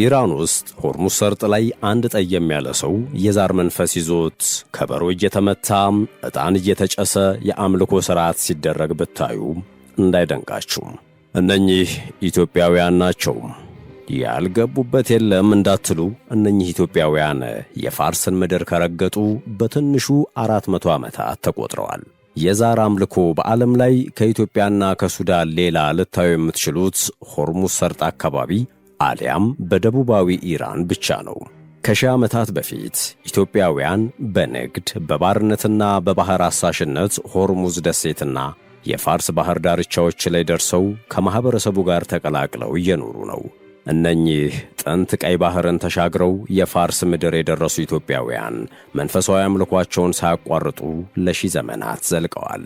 ኢራን ውስጥ ሆርሙዝ ሰርጥ ላይ አንድ ጠየም ያለ ሰው የዛር መንፈስ ይዞት ከበሮ እየተመታ ዕጣን እየተጨሰ የአምልኮ ሥርዓት ሲደረግ ብታዩ እንዳይደንቃችሁ። እነኚህ ኢትዮጵያውያን ናቸው። ያልገቡበት የለም እንዳትሉ፣ እነኚህ ኢትዮጵያውያን የፋርስን ምድር ከረገጡ በትንሹ 400 ዓመታት ተቆጥረዋል። የዛር አምልኮ በዓለም ላይ ከኢትዮጵያና ከሱዳን ሌላ ልታዩ የምትችሉት ሆርሙዝ ሰርጥ አካባቢ አሊያም በደቡባዊ ኢራን ብቻ ነው። ከሺህ ዓመታት በፊት ኢትዮጵያውያን በንግድ በባርነትና በባህር አሳሽነት ሆርሙዝ ደሴትና የፋርስ ባህር ዳርቻዎች ላይ ደርሰው ከማኅበረሰቡ ጋር ተቀላቅለው እየኖሩ ነው። እነኚህ ጥንት ቀይ ባህርን ተሻግረው የፋርስ ምድር የደረሱ ኢትዮጵያውያን መንፈሳዊ አምልኳቸውን ሳያቋርጡ ለሺህ ዘመናት ዘልቀዋል።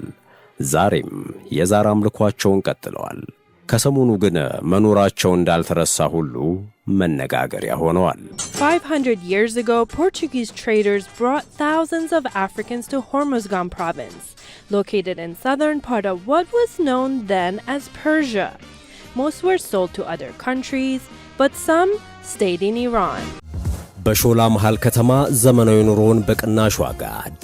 ዛሬም የዛር አምልኳቸውን ቀጥለዋል። ከሰሞኑ ግን መኖራቸው እንዳልተረሳ ሁሉ መነጋገሪያ ሆነዋል። 500 years ago, Portuguese traders brought thousands of Africans to Hormuzgan province, located in southern part of what was known then as Persia. Most were sold to other countries, but some stayed in Iran. በሾላ መሃል ከተማ ዘመናዊ ኑሮን በቅናሽ ዋጋ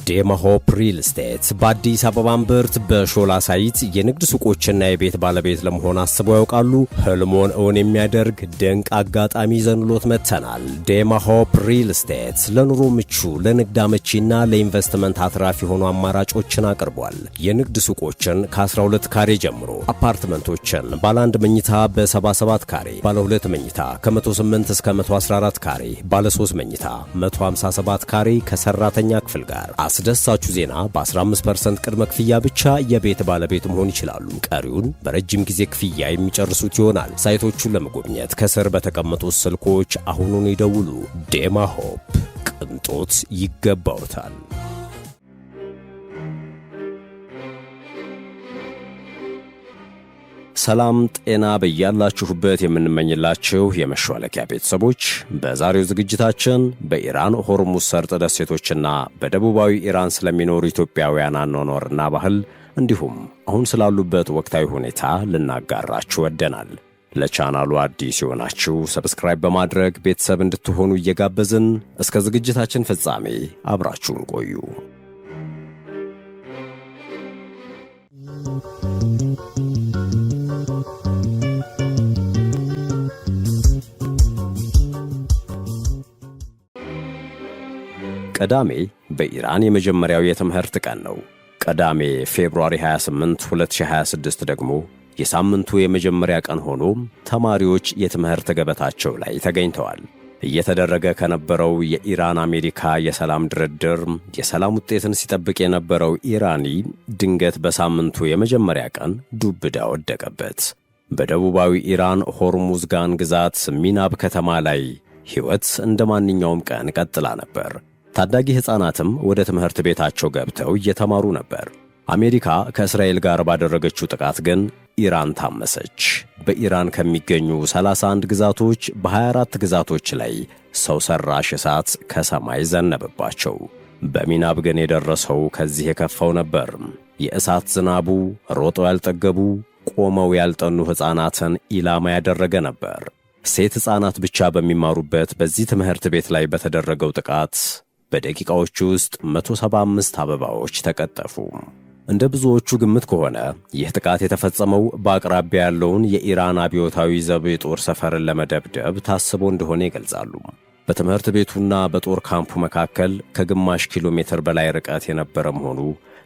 ዴማሆፕ ሪል ስቴት በአዲስ አበባ እምብርት በሾላ ሳይት የንግድ ሱቆችና የቤት ባለቤት ለመሆን አስበው ያውቃሉ? ህልሞን እውን የሚያደርግ ድንቅ አጋጣሚ ይዘንሎት መጥተናል። ዴማሆፕ ሪል ስቴት ለኑሮ ምቹ፣ ለንግድ አመቺና ለኢንቨስትመንት አትራፊ የሆኑ አማራጮችን አቅርቧል። የንግድ ሱቆችን ከ12 ካሬ ጀምሮ፣ አፓርትመንቶችን ባለ 1 መኝታ በ77 ካሬ፣ ባለ 2 መኝታ ከ108 እስከ 114 ካሬ፣ ባለ 3 መኝታ 157 ካሬ ከሰራተኛ ክፍል ጋር። አስደሳቹ ዜና በ15% ቅድመ ክፍያ ብቻ የቤት ባለቤት መሆን ይችላሉ። ቀሪውን በረጅም ጊዜ ክፍያ የሚጨርሱት ይሆናል። ሳይቶቹን ለመጎብኘት ከስር በተቀመጡት ስልኮች አሁኑን ይደውሉ። ዴማሆፕ ቅንጦት ይገባውታል። ሰላም ጤና በያላችሁበት የምንመኝላችሁ የመሿለኪያ ቤተሰቦች፣ በዛሬው ዝግጅታችን በኢራን ሆርሙዝ ሰርጥ ደሴቶችና በደቡባዊ ኢራን ስለሚኖሩ ኢትዮጵያውያን አኗኗርና ባህል እንዲሁም አሁን ስላሉበት ወቅታዊ ሁኔታ ልናጋራችሁ ወደናል። ለቻናሉ አዲስ የሆናችሁ ሰብስክራይብ በማድረግ ቤተሰብ እንድትሆኑ እየጋበዝን እስከ ዝግጅታችን ፍጻሜ አብራችሁን ቆዩ። ቅዳሜ በኢራን የመጀመሪያው የትምህርት ቀን ነው። ቅዳሜ ፌብሩዋሪ 28 2026 ደግሞ የሳምንቱ የመጀመሪያ ቀን ሆኖ ተማሪዎች የትምህርት ገበታቸው ላይ ተገኝተዋል። እየተደረገ ከነበረው የኢራን አሜሪካ የሰላም ድርድር የሰላም ውጤትን ሲጠብቅ የነበረው ኢራኒ ድንገት በሳምንቱ የመጀመሪያ ቀን ዱብዳ ወደቀበት። በደቡባዊ ኢራን ሆርሙዝጋን ግዛት ሚናብ ከተማ ላይ ሕይወት እንደ ማንኛውም ቀን ቀጥላ ነበር። ታዳጊ ሕፃናትም ወደ ትምህርት ቤታቸው ገብተው እየተማሩ ነበር። አሜሪካ ከእስራኤል ጋር ባደረገችው ጥቃት ግን ኢራን ታመሰች። በኢራን ከሚገኙ 31 ግዛቶች በ24 ግዛቶች ላይ ሰው ሰራሽ እሳት ከሰማይ ዘነበባቸው። በሚናብ ግን የደረሰው ከዚህ የከፋው ነበር። የእሳት ዝናቡ ሮጠው ያልጠገቡ ቆመው ያልጠኑ ሕፃናትን ኢላማ ያደረገ ነበር። ሴት ሕፃናት ብቻ በሚማሩበት በዚህ ትምህርት ቤት ላይ በተደረገው ጥቃት በደቂቃዎች ውስጥ 175 አበባዎች ተቀጠፉ። እንደ ብዙዎቹ ግምት ከሆነ ይህ ጥቃት የተፈጸመው በአቅራቢያ ያለውን የኢራን አብዮታዊ ዘብ የጦር ሰፈርን ለመደብደብ ታስቦ እንደሆነ ይገልጻሉ። በትምህርት ቤቱና በጦር ካምፑ መካከል ከግማሽ ኪሎ ሜትር በላይ ርቀት የነበረ መሆኑ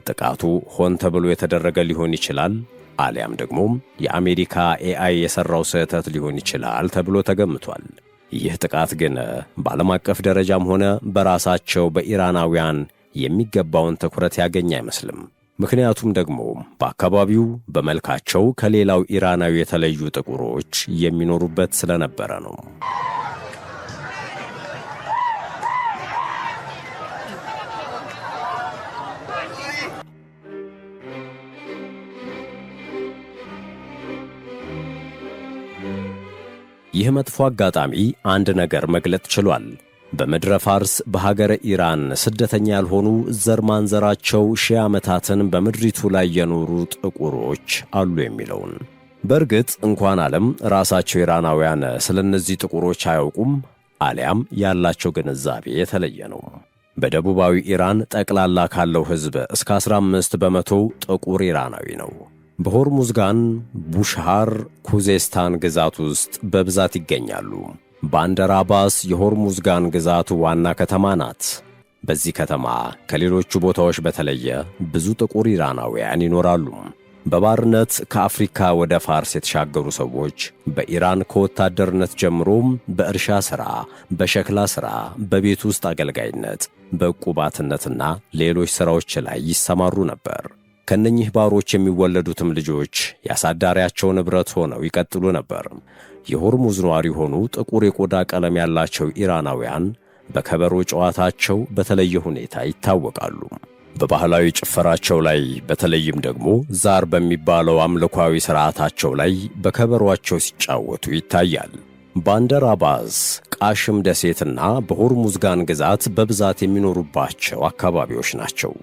ጥቃቱ ሆን ተብሎ የተደረገ ሊሆን ይችላል፣ አሊያም ደግሞ የአሜሪካ ኤአይ የሠራው ስህተት ሊሆን ይችላል ተብሎ ተገምቷል። ይህ ጥቃት ግን በዓለም አቀፍ ደረጃም ሆነ በራሳቸው በኢራናውያን የሚገባውን ትኩረት ያገኘ አይመስልም። ምክንያቱም ደግሞ በአካባቢው በመልካቸው ከሌላው ኢራናዊ የተለዩ ጥቁሮች የሚኖሩበት ስለነበረ ነው። ይህ መጥፎ አጋጣሚ አንድ ነገር መግለጥ ችሏል። በምድረ ፋርስ በሀገረ ኢራን ስደተኛ ያልሆኑ ዘር ማንዘራቸው ሺህ ዓመታትን በምድሪቱ ላይ የኖሩ ጥቁሮች አሉ የሚለውን። በእርግጥ እንኳን ዓለም ራሳቸው ኢራናውያን ስለነዚህ ጥቁሮች አያውቁም፣ አሊያም ያላቸው ግንዛቤ የተለየ ነው። በደቡባዊ ኢራን ጠቅላላ ካለው ሕዝብ እስከ 15 በመቶ ጥቁር ኢራናዊ ነው። በሆርሙዝጋን፣ ቡሽሃር፣ ኩዜስታን ግዛት ውስጥ በብዛት ይገኛሉ። ባንደር አባስ የሆርሙዝጋን ግዛት ዋና ከተማ ናት። በዚህ ከተማ ከሌሎቹ ቦታዎች በተለየ ብዙ ጥቁር ኢራናውያን ይኖራሉ። በባርነት ከአፍሪካ ወደ ፋርስ የተሻገሩ ሰዎች በኢራን ከወታደርነት ጀምሮም በእርሻ ሥራ፣ በሸክላ ሥራ፣ በቤት ውስጥ አገልጋይነት፣ በዕቁባትነትና ሌሎች ሥራዎች ላይ ይሰማሩ ነበር። ከነኚህ ባሮች የሚወለዱትም ልጆች ያሳዳሪያቸው ንብረት ሆነው ይቀጥሉ ነበር። የሆርሙዝ ነዋሪ የሆኑ ጥቁር የቆዳ ቀለም ያላቸው ኢራናውያን በከበሮ ጨዋታቸው በተለየ ሁኔታ ይታወቃሉ። በባህላዊ ጭፈራቸው ላይ በተለይም ደግሞ ዛር በሚባለው አምልኳዊ ሥርዓታቸው ላይ በከበሮአቸው ሲጫወቱ ይታያል። ባንደር አባዝ፣ ቃሽም ደሴትና በሆርሙዝጋን ግዛት በብዛት የሚኖሩባቸው አካባቢዎች ናቸው።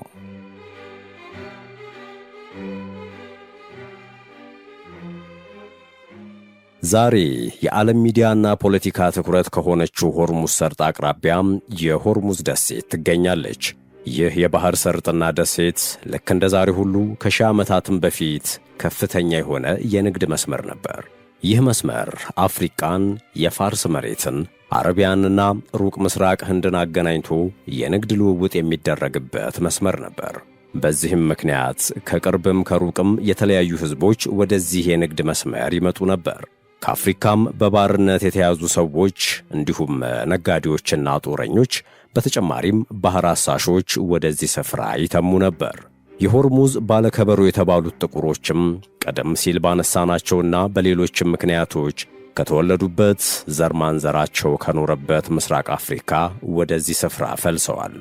ዛሬ የዓለም ሚዲያና ፖለቲካ ትኩረት ከሆነችው ሆርሙዝ ሰርጥ አቅራቢያም የሆርሙዝ ደሴት ትገኛለች። ይህ የባህር ሰርጥና ደሴት ልክ እንደ ዛሬ ሁሉ ከሺህ ዓመታትም በፊት ከፍተኛ የሆነ የንግድ መስመር ነበር። ይህ መስመር አፍሪቃን፣ የፋርስ መሬትን፣ አረቢያንና ሩቅ ምስራቅ ህንድን አገናኝቶ የንግድ ልውውጥ የሚደረግበት መስመር ነበር። በዚህም ምክንያት ከቅርብም ከሩቅም የተለያዩ ሕዝቦች ወደዚህ የንግድ መስመር ይመጡ ነበር። ከአፍሪካም በባርነት የተያዙ ሰዎች እንዲሁም ነጋዴዎችና ጦረኞች በተጨማሪም ባህር አሳሾች ወደዚህ ስፍራ ይተሙ ነበር። የሆርሙዝ ባለከበሮ የተባሉት ጥቁሮችም ቀደም ሲል ባነሳናቸውና በሌሎችም ምክንያቶች ከተወለዱበት ዘር ማንዘራቸው ከኖረበት ምስራቅ አፍሪካ ወደዚህ ስፍራ ፈልሰዋል።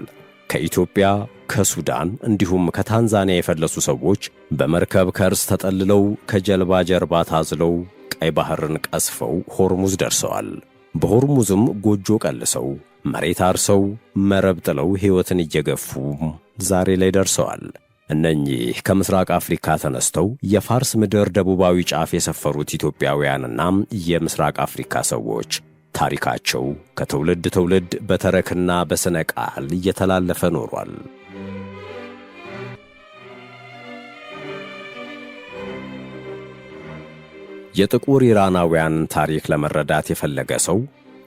ከኢትዮጵያ፣ ከሱዳን እንዲሁም ከታንዛኒያ የፈለሱ ሰዎች በመርከብ ከእርስ ተጠልለው ከጀልባ ጀርባ ታዝለው ቀይ ባህርን ቀስፈው ሆርሙዝ ደርሰዋል። በሆርሙዝም ጎጆ ቀልሰው መሬት አርሰው መረብ ጥለው ሕይወትን እየገፉ ዛሬ ላይ ደርሰዋል። እነኚህ ከምስራቅ አፍሪካ ተነስተው የፋርስ ምድር ደቡባዊ ጫፍ የሰፈሩት ኢትዮጵያውያንና የምስራቅ አፍሪካ ሰዎች ታሪካቸው ከትውልድ ትውልድ በተረክና በሥነ ቃል እየተላለፈ ኖሯል። የጥቁር ኢራናውያን ታሪክ ለመረዳት የፈለገ ሰው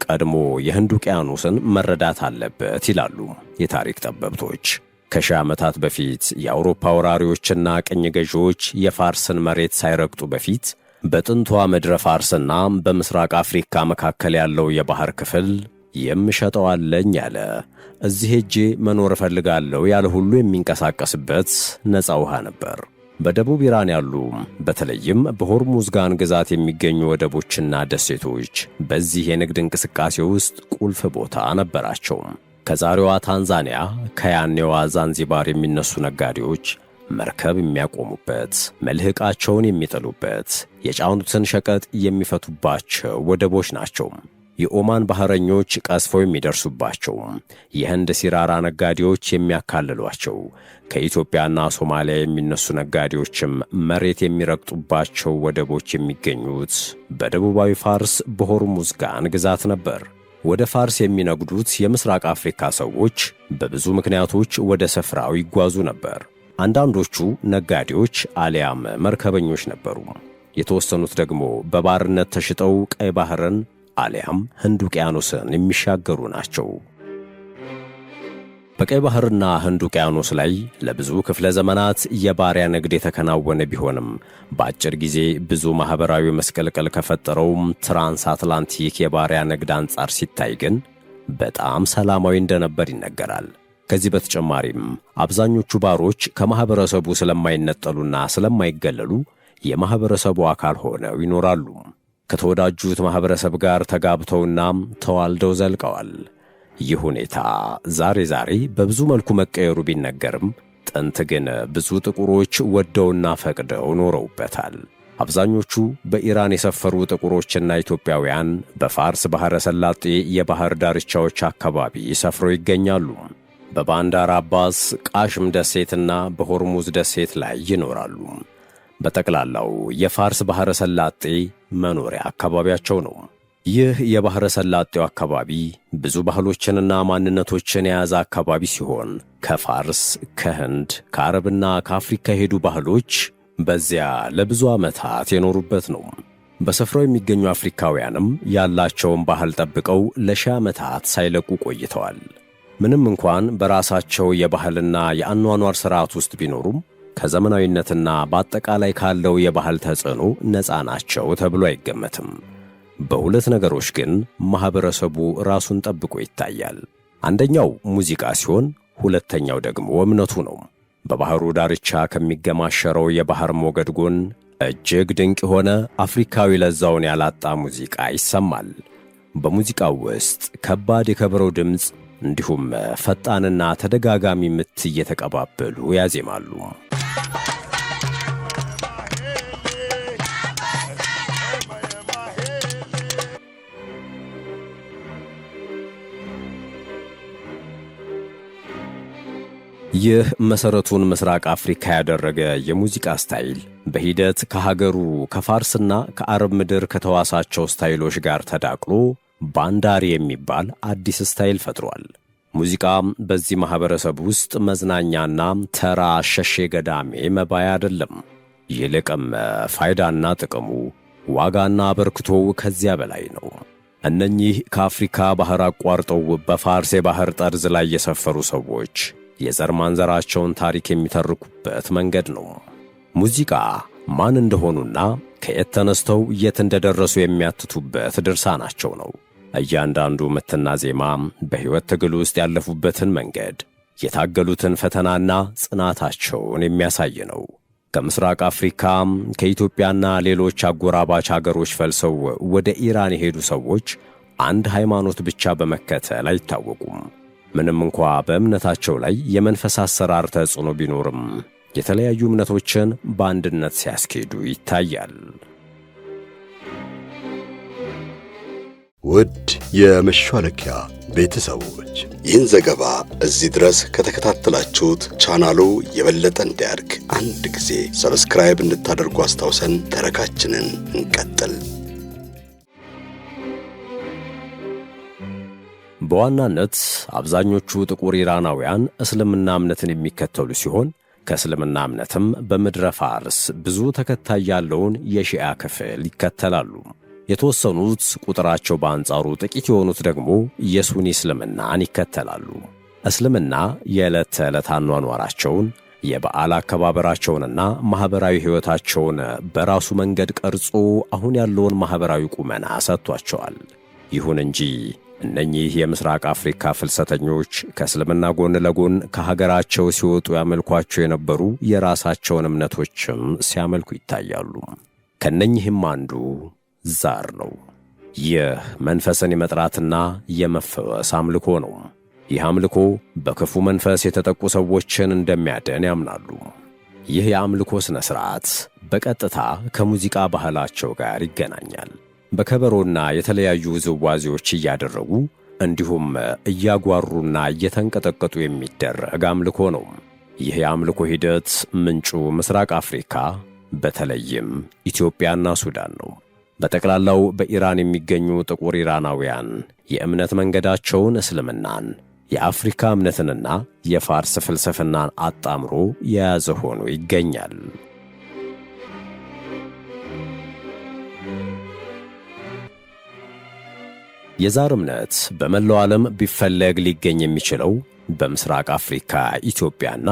ቀድሞ የህንድ ውቅያኖስን መረዳት አለበት ይላሉ የታሪክ ጠበብቶች። ከሺህ ዓመታት በፊት የአውሮፓ ወራሪዎችና ቅኝ ገዢዎች የፋርስን መሬት ሳይረግጡ በፊት በጥንቷ ምድረ ፋርስና በምስራቅ አፍሪካ መካከል ያለው የባህር ክፍል የምሸጠው አለኝ ያለ፣ እዚህ ሄጄ መኖር እፈልጋለሁ ያለ ሁሉ የሚንቀሳቀስበት ነፃ ውሃ ነበር። በደቡብ ኢራን ያሉ በተለይም በሆርሙዝጋን ግዛት የሚገኙ ወደቦችና ደሴቶች በዚህ የንግድ እንቅስቃሴ ውስጥ ቁልፍ ቦታ ነበራቸው። ከዛሬዋ ታንዛኒያ፣ ከያኔዋ ዛንዚባር የሚነሱ ነጋዴዎች መርከብ የሚያቆሙበት፣ መልህቃቸውን የሚጥሉበት፣ የጫኑትን ሸቀጥ የሚፈቱባቸው ወደቦች ናቸው። የኦማን ባህረኞች ቀስፈው የሚደርሱባቸው፣ የህንድ ሲራራ ነጋዴዎች የሚያካልሏቸው፣ ከኢትዮጵያና ሶማሊያ የሚነሱ ነጋዴዎችም መሬት የሚረግጡባቸው ወደቦች የሚገኙት በደቡባዊ ፋርስ በሆርሙዝጋን ግዛት ነበር። ወደ ፋርስ የሚነግዱት የምስራቅ አፍሪካ ሰዎች በብዙ ምክንያቶች ወደ ስፍራው ይጓዙ ነበር። አንዳንዶቹ ነጋዴዎች አሊያም መርከበኞች ነበሩ። የተወሰኑት ደግሞ በባርነት ተሽጠው ቀይ ባህርን አሊያም ህንድ ውቅያኖስን የሚሻገሩ ናቸው። በቀይ ባህርና ህንድ ውቅያኖስ ላይ ለብዙ ክፍለ ዘመናት የባሪያ ንግድ የተከናወነ ቢሆንም በአጭር ጊዜ ብዙ ማኅበራዊ መስቀልቀል ከፈጠረው ትራንስ አትላንቲክ የባሪያ ንግድ አንጻር ሲታይ ግን በጣም ሰላማዊ እንደነበር ይነገራል። ከዚህ በተጨማሪም አብዛኞቹ ባሮች ከማኅበረሰቡ ስለማይነጠሉና ስለማይገለሉ የማኅበረሰቡ አካል ሆነው ይኖራሉ። ከተወዳጁት ማኅበረሰብ ጋር ተጋብተውና ተዋልደው ዘልቀዋል። ይህ ሁኔታ ዛሬ በብዙ መልኩ መቀየሩ ቢነገርም ጥንት ግን ብዙ ጥቁሮች ወደውና ፈቅደው ኖረውበታል። አብዛኞቹ በኢራን የሰፈሩ ጥቁሮችና ኢትዮጵያውያን በፋርስ ባሕረ ሰላጤ የባሕር ዳርቻዎች አካባቢ ሰፍረው ይገኛሉ። በባንዳር አባስ፣ ቃሽም ደሴትና በሆርሙዝ ደሴት ላይ ይኖራሉ። በጠቅላላው የፋርስ ባሕረ ሰላጤ መኖሪያ አካባቢያቸው ነው። ይህ የባሕረ ሰላጤው አካባቢ ብዙ ባህሎችንና ማንነቶችን የያዘ አካባቢ ሲሆን ከፋርስ፣ ከህንድ፣ ከአረብና ከአፍሪካ የሄዱ ባህሎች በዚያ ለብዙ ዓመታት የኖሩበት ነው። በስፍራው የሚገኙ አፍሪካውያንም ያላቸውን ባህል ጠብቀው ለሺህ ዓመታት ሳይለቁ ቆይተዋል። ምንም እንኳን በራሳቸው የባህልና የአኗኗር ሥርዓት ውስጥ ቢኖሩም ከዘመናዊነትና በአጠቃላይ ካለው የባህል ተጽዕኖ ነፃ ናቸው ተብሎ አይገመትም። በሁለት ነገሮች ግን ማኅበረሰቡ ራሱን ጠብቆ ይታያል። አንደኛው ሙዚቃ ሲሆን፣ ሁለተኛው ደግሞ እምነቱ ነው። በባሕሩ ዳርቻ ከሚገማሸረው የባሕር ሞገድ ጎን እጅግ ድንቅ የሆነ አፍሪካዊ ለዛውን ያላጣ ሙዚቃ ይሰማል። በሙዚቃው ውስጥ ከባድ የከበሮ ድምፅ እንዲሁም ፈጣንና ተደጋጋሚ ምት እየተቀባበሉ ያዜማሉ። ይህ መሠረቱን ምስራቅ አፍሪካ ያደረገ የሙዚቃ ስታይል በሂደት ከሀገሩ ከፋርስና ከአረብ ምድር ከተዋሳቸው ስታይሎች ጋር ተዳቅሎ ባንዳሪ የሚባል አዲስ ስታይል ፈጥሯል። ሙዚቃም በዚህ ማኅበረሰብ ውስጥ መዝናኛና ተራ ሸሼ ገዳሜ መባያ አይደለም። ይልቅም ፋይዳና ጥቅሙ፣ ዋጋና አበርክቶው ከዚያ በላይ ነው። እነኚህ ከአፍሪካ ባሕር አቋርጠው በፋርስ የባሕር ጠርዝ ላይ የሰፈሩ ሰዎች የዘር ማንዘራቸውን ታሪክ የሚተርኩበት መንገድ ነው። ሙዚቃ ማን እንደሆኑና ከየት ተነስተው የት እንደደረሱ የሚያትቱበት ድርሳናቸው ነው። እያንዳንዱ ምትና ዜማ በሕይወት ትግል ውስጥ ያለፉበትን መንገድ፣ የታገሉትን ፈተናና ጽናታቸውን የሚያሳይ ነው። ከምስራቅ አፍሪካ ከኢትዮጵያና ሌሎች አጎራባች አገሮች ፈልሰው ወደ ኢራን የሄዱ ሰዎች አንድ ሃይማኖት ብቻ በመከተል አይታወቁም። ምንም እንኳ በእምነታቸው ላይ የመንፈስ አሰራር ተጽዕኖ ቢኖርም የተለያዩ እምነቶችን በአንድነት ሲያስኬዱ ይታያል። ውድ የመሿለኪያ ቤተሰቦች ይህን ዘገባ እዚህ ድረስ ከተከታተላችሁት ቻናሉ የበለጠ እንዲያድግ አንድ ጊዜ ሰብስክራይብ እንድታደርጉ አስታውሰን ተረካችንን እንቀጥል። በዋናነት አብዛኞቹ ጥቁር ኢራናውያን እስልምና እምነትን የሚከተሉ ሲሆን ከእስልምና እምነትም በምድረ ፋርስ ብዙ ተከታይ ያለውን የሺዓ ክፍል ይከተላሉ። የተወሰኑት ቁጥራቸው በአንጻሩ ጥቂት የሆኑት ደግሞ የሱኒ እስልምናን ይከተላሉ። እስልምና የዕለት ተዕለት አኗኗራቸውን፣ የበዓል አከባበራቸውንና ማኅበራዊ ሕይወታቸውን በራሱ መንገድ ቀርጾ አሁን ያለውን ማኅበራዊ ቁመና ሰጥቷቸዋል። ይሁን እንጂ እነኚህ የምስራቅ አፍሪካ ፍልሰተኞች ከእስልምና ጎን ለጎን ከሀገራቸው ሲወጡ ያመልኳቸው የነበሩ የራሳቸውን እምነቶችም ሲያመልኩ ይታያሉ። ከነኚህም አንዱ ዛር ነው። ይህ መንፈስን የመጥራትና የመፈወስ አምልኮ ነው። ይህ አምልኮ በክፉ መንፈስ የተጠቁ ሰዎችን እንደሚያድን ያምናሉ። ይህ የአምልኮ ሥነ ሥርዓት በቀጥታ ከሙዚቃ ባህላቸው ጋር ይገናኛል። በከበሮና የተለያዩ ውዝዋዜዎች እያደረጉ እንዲሁም እያጓሩና እየተንቀጠቀጡ የሚደረግ አምልኮ ነው። ይህ የአምልኮ ሂደት ምንጩ ምስራቅ አፍሪካ በተለይም ኢትዮጵያና ሱዳን ነው። በጠቅላላው በኢራን የሚገኙ ጥቁር ኢራናውያን የእምነት መንገዳቸውን እስልምናን፣ የአፍሪካ እምነትንና የፋርስ ፍልስፍናን አጣምሮ የያዘ ሆኖ ይገኛል። የዛር እምነት በመላው ዓለም ቢፈለግ ሊገኝ የሚችለው በምስራቅ አፍሪካ ኢትዮጵያና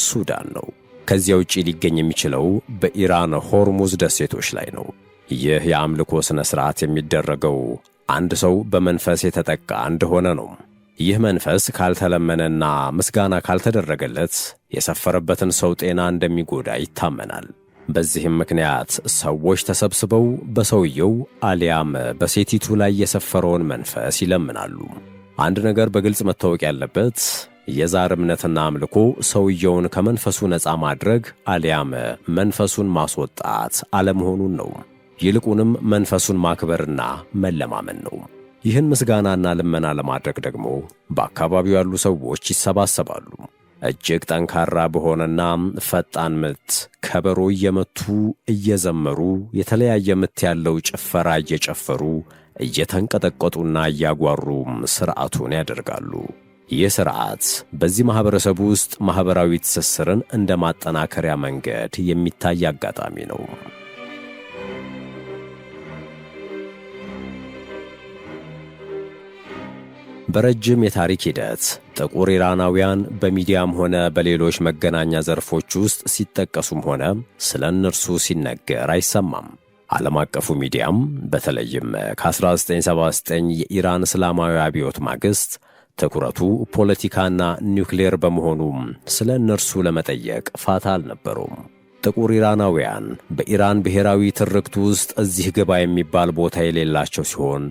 ሱዳን ነው። ከዚያ ውጪ ሊገኝ የሚችለው በኢራን ሆርሙዝ ደሴቶች ላይ ነው። ይህ የአምልኮ ሥነ ሥርዓት የሚደረገው አንድ ሰው በመንፈስ የተጠቃ እንደሆነ ነው። ይህ መንፈስ ካልተለመነና ምስጋና ካልተደረገለት የሰፈረበትን ሰው ጤና እንደሚጎዳ ይታመናል። በዚህም ምክንያት ሰዎች ተሰብስበው በሰውየው አሊያም በሴቲቱ ላይ የሰፈረውን መንፈስ ይለምናሉ። አንድ ነገር በግልጽ መታወቅ ያለበት የዛር እምነትና አምልኮ ሰውየውን ከመንፈሱ ነፃ ማድረግ አሊያም መንፈሱን ማስወጣት አለመሆኑን ነው። ይልቁንም መንፈሱን ማክበርና መለማመን ነው። ይህን ምስጋናና ልመና ለማድረግ ደግሞ በአካባቢው ያሉ ሰዎች ይሰባሰባሉ። እጅግ ጠንካራ በሆነና ፈጣን ምት ከበሮ እየመቱ እየዘመሩ የተለያየ ምት ያለው ጭፈራ እየጨፈሩ እየተንቀጠቀጡና እያጓሩ ሥርዓቱን ያደርጋሉ። ይህ ሥርዓት በዚህ ማኅበረሰብ ውስጥ ማኅበራዊ ትስስርን እንደ ማጠናከሪያ መንገድ የሚታይ አጋጣሚ ነው። በረጅም የታሪክ ሂደት ጥቁር ኢራናውያን በሚዲያም ሆነ በሌሎች መገናኛ ዘርፎች ውስጥ ሲጠቀሱም ሆነ ስለ እነርሱ ሲነገር አይሰማም። ዓለም አቀፉ ሚዲያም በተለይም ከ1979 የኢራን እስላማዊ አብዮት ማግስት ትኩረቱ ፖለቲካና ኒውክሌር በመሆኑ ስለ እነርሱ ለመጠየቅ ፋታ አልነበሩም። ጥቁር ኢራናውያን በኢራን ብሔራዊ ትርክት ውስጥ እዚህ ግባ የሚባል ቦታ የሌላቸው ሲሆን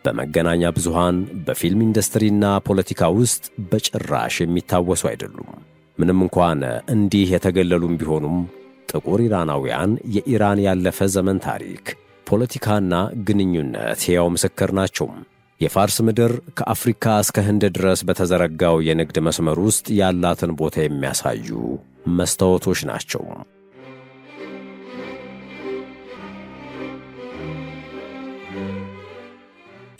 በመገናኛ ብዙሃን፣ በፊልም ኢንዱስትሪና ፖለቲካ ውስጥ በጭራሽ የሚታወሱ አይደሉም። ምንም እንኳን እንዲህ የተገለሉም ቢሆኑም ጥቁር ኢራናውያን የኢራን ያለፈ ዘመን ታሪክ፣ ፖለቲካና ግንኙነት ሕያው ምስክር ናቸው። የፋርስ ምድር ከአፍሪካ እስከ ህንድ ድረስ በተዘረጋው የንግድ መስመር ውስጥ ያላትን ቦታ የሚያሳዩ መስታወቶች ናቸው።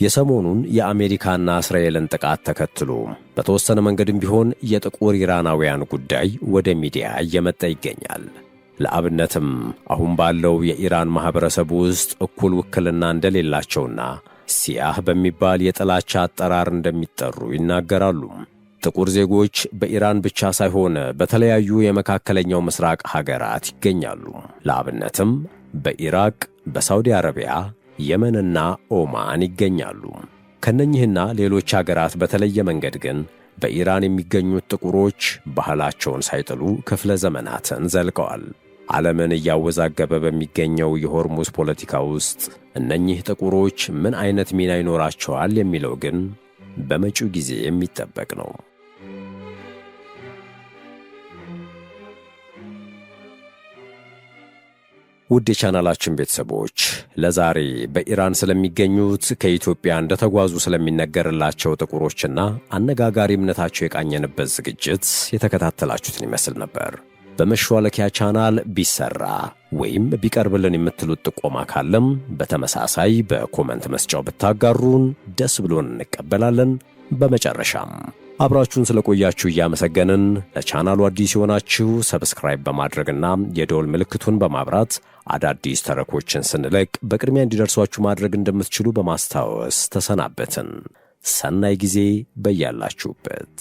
የሰሞኑን የአሜሪካና እስራኤልን ጥቃት ተከትሎ በተወሰነ መንገድም ቢሆን የጥቁር ኢራናውያን ጉዳይ ወደ ሚዲያ እየመጣ ይገኛል። ለአብነትም አሁን ባለው የኢራን ማኅበረሰብ ውስጥ እኩል ውክልና እንደሌላቸውና ሲያህ በሚባል የጥላቻ አጠራር እንደሚጠሩ ይናገራሉ። ጥቁር ዜጎች በኢራን ብቻ ሳይሆን በተለያዩ የመካከለኛው ምስራቅ ሀገራት ይገኛሉ። ለአብነትም በኢራቅ፣ በሳውዲ አረቢያ፣ የመንና ኦማን ይገኛሉ። ከነኚህና ሌሎች ሀገራት በተለየ መንገድ ግን በኢራን የሚገኙት ጥቁሮች ባህላቸውን ሳይጥሉ ክፍለ ዘመናትን ዘልቀዋል። ዓለምን እያወዛገበ በሚገኘው የሆርሙዝ ፖለቲካ ውስጥ እነኚህ ጥቁሮች ምን አይነት ሚና ይኖራቸዋል የሚለው ግን በመጪው ጊዜ የሚጠበቅ ነው። ውድ የቻናላችን ቤተሰቦች ለዛሬ በኢራን ስለሚገኙት ከኢትዮጵያ እንደተጓዙ ስለሚነገርላቸው ጥቁሮችና አነጋጋሪ እምነታቸው የቃኘንበት ዝግጅት የተከታተላችሁትን ይመስል ነበር። በመሿለኪያ ቻናል ቢሰራ ወይም ቢቀርብልን የምትሉት ጥቆማ ካለም በተመሳሳይ በኮመንት መስጫው ብታጋሩን ደስ ብሎን እንቀበላለን። በመጨረሻም አብራችሁን ስለቆያችሁ እያመሰገንን ለቻናሉ አዲስ የሆናችሁ ሰብስክራይብ በማድረግና የደወል ምልክቱን በማብራት አዳዲስ ተረኮችን ስንለቅ በቅድሚያ እንዲደርሷችሁ ማድረግ እንደምትችሉ በማስታወስ ተሰናበትን። ሰናይ ጊዜ በያላችሁበት።